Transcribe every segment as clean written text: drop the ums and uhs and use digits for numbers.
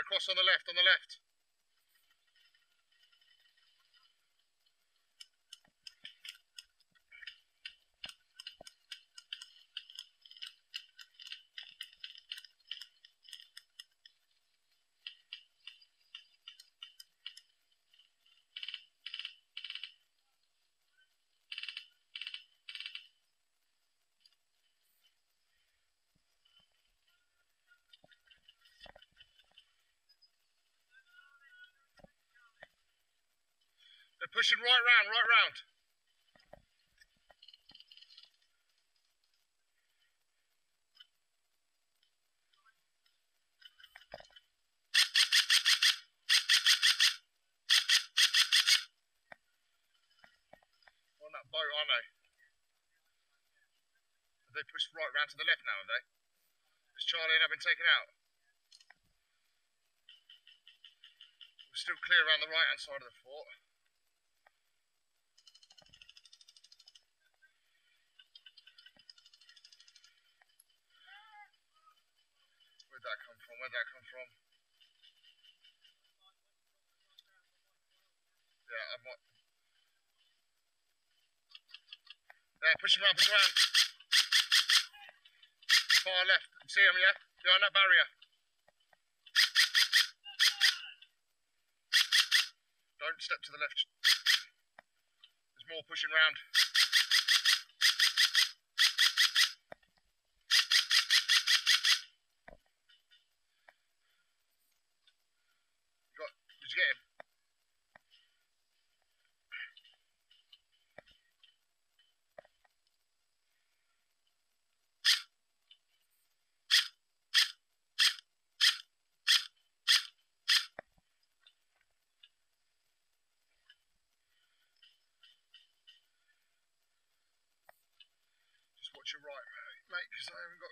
across on the left, on the left. They're pushing right round, right round. On that boat, aren't they? Have they pushed right round to the left now, have they? Has Charlie and I been taken out? We're still clear around the right hand side of the fort. Where'd that come from? Where'd that come from? Yeah, I might. Yeah, push him around, push him around. Far left. You see him, yeah? Behind that barrier. Don't step to the left. There's more pushing round. Did you get him? Just watch your right, mate, because I haven't got...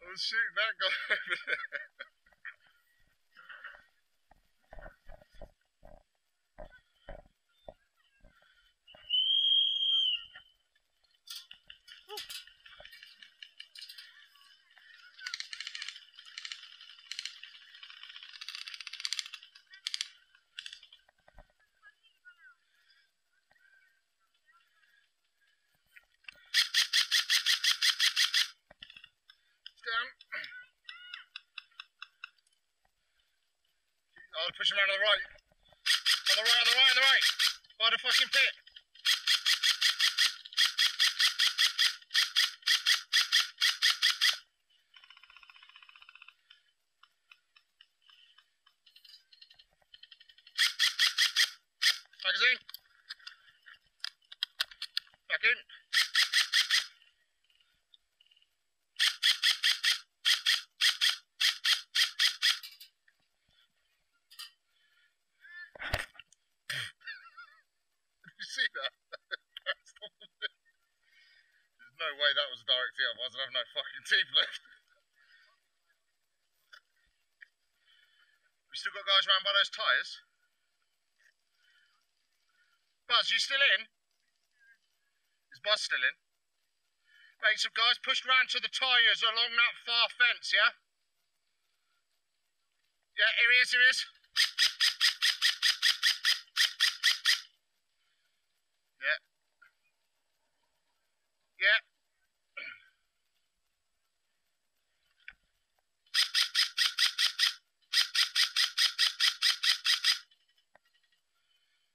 I was shooting that guy over there. Down. I'll push him around on the right. On the right, on the right, on the right. By the fucking pit. Magazine. Back in. See that? There's no way that was a direct hit, otherwise I'd have no fucking teeth left. We still got guys around by those tyres? Buzz, you still in? Is Buzz still in? Mate, some guys pushed round to the tyres along that far fence, yeah? Yeah, here he is, here he is. Yeah. Yeah.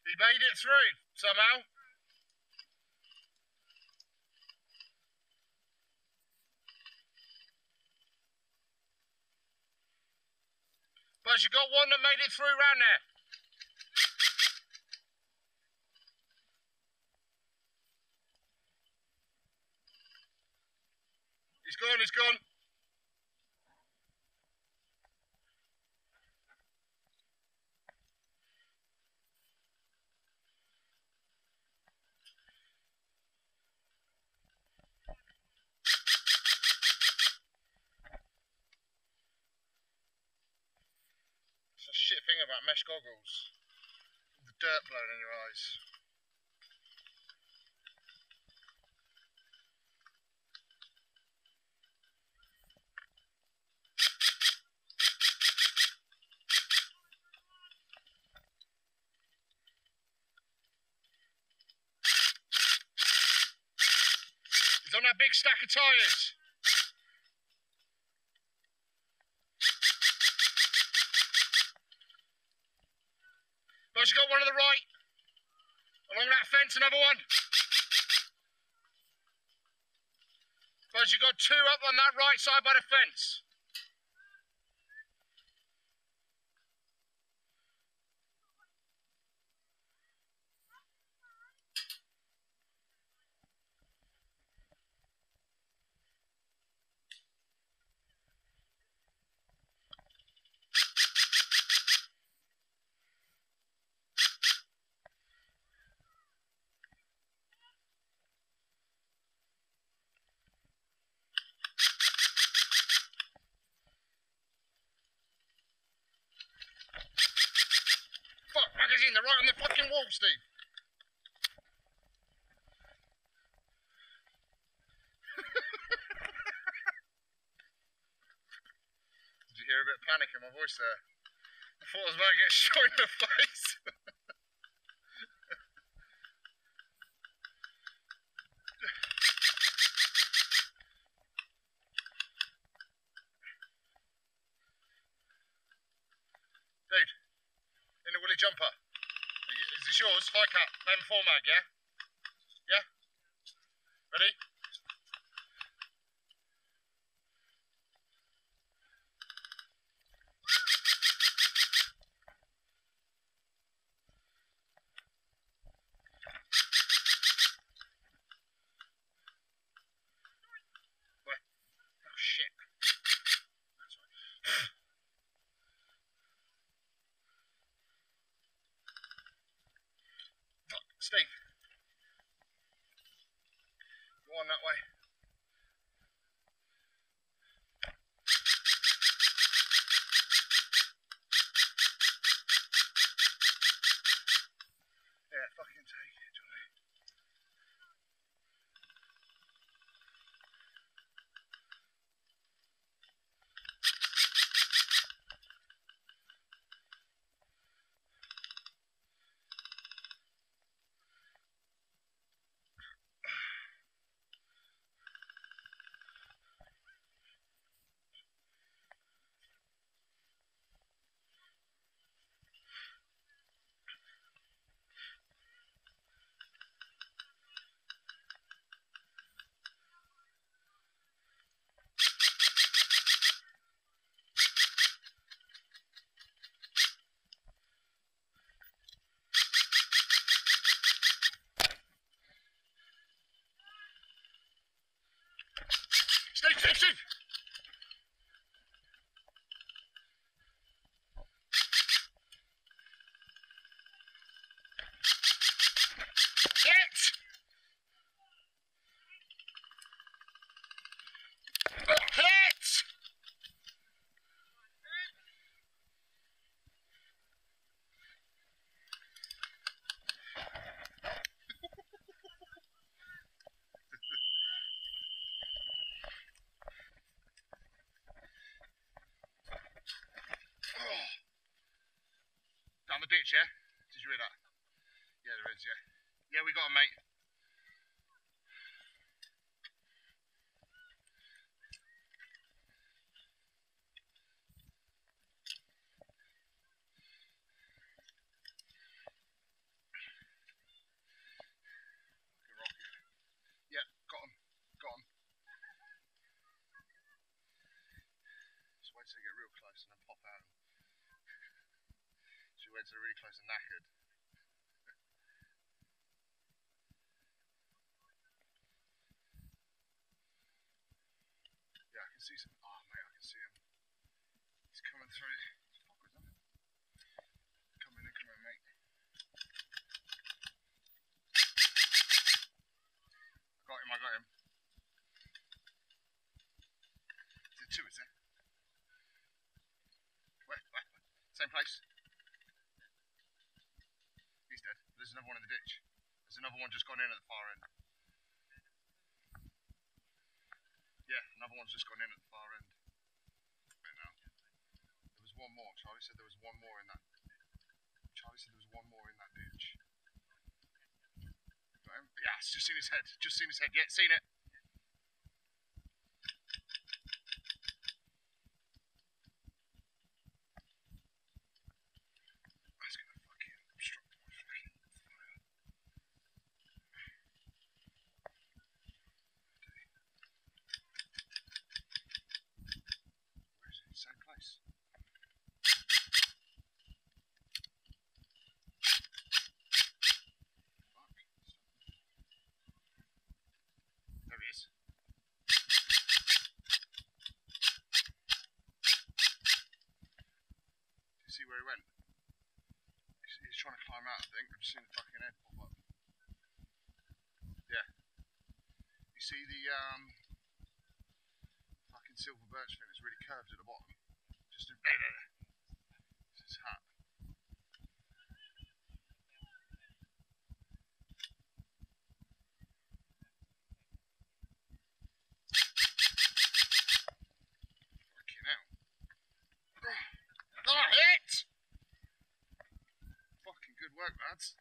He made it through, somehow. But you got one that made it through round there. He's gone, he's gone. a shit thing about mesh goggles. The dirt blowing in your eyes. He's on that big stack of tyres. Guys, you got one on the right. Along that fence, another one. Guys, you got two up on that right side by the fence. Fuck, magazine, they're right on the fucking wall, Steve. Did you hear a bit of panic in my voice there? I thought I was about to get shot in the face. Dude, in the woolly jumper. Is this yours? High cap, M4 mag, yeah? Yeah? Ready? Where? Oh shit. Fuck, Steve. Go on that way. Yeah, fucking take it, Johnny. Steve! Get! Hit! Down the ditch, yeah? Did you hear that? Yeah, there is, yeah. Yeah, we got him, mate. Yeah, got him. Got him. Just wait till they get real close and then pop out. She wait till they're really close and knackered. Yeah, I can see some. Oh, mate, I can see him. He's coming through. Fuckers, isn't it? Come in, mate. I got him. Is it two, is it? Where? Same place. place. He's dead. There's another one in the ditch. There's another one just gone in at the far end. Yeah, another one's just gone in at the far end. Wait now. There was one more. Charlie said there was one more in that. Charlie said there was one more in that ditch. Yeah, it's just seen his head. Just seen his head. Yeah, seen it. That's gonna fucking obstruct my fucking fire. Where is it? Same place. There he is. Do you see where he went? He's trying to climb out, I think. I've just seen the fucking head pop up. Yeah. You see the fucking silver birch thing that's really curved at the bottom? Just it's his hat. Fucking hit! Fucking good work, lads.